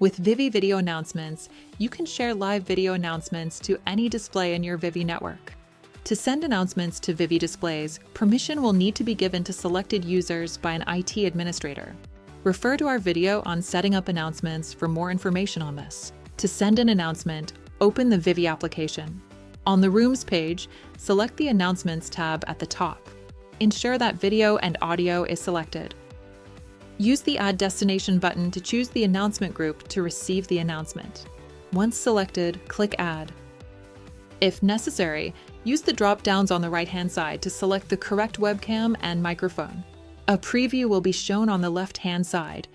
With Vivi Video Announcements, you can share live video announcements to any display in your Vivi network. To send announcements to Vivi displays, permission will need to be given to selected users by an IT administrator. Refer to our video on setting up announcements for more information on this. To send an announcement, open the Vivi application. On the Rooms page, select the Announcements tab at the top. Ensure that video and audio is selected. Use the Add Destination button to choose the announcement group to receive the announcement. Once selected, click Add. If necessary, use the drop-downs on the right-hand side to select the correct webcam and microphone. A preview will be shown on the left-hand side.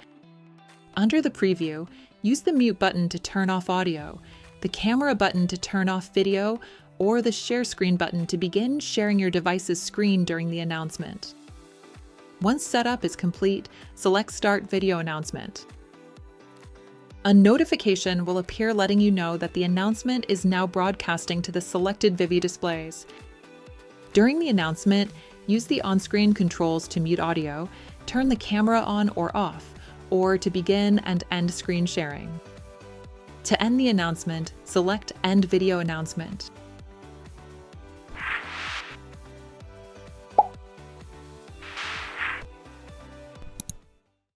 Under the preview, use the Mute button to turn off audio, the Camera button to turn off video, or the Share Screen button to begin sharing your device's screen during the announcement. Once setup is complete, select Start Video Announcement. A notification will appear letting you know that the announcement is now broadcasting to the selected Vivi displays. During the announcement, use the on-screen controls to mute audio, turn the camera on or off, or to begin and end screen sharing. To end the announcement, select End Video Announcement.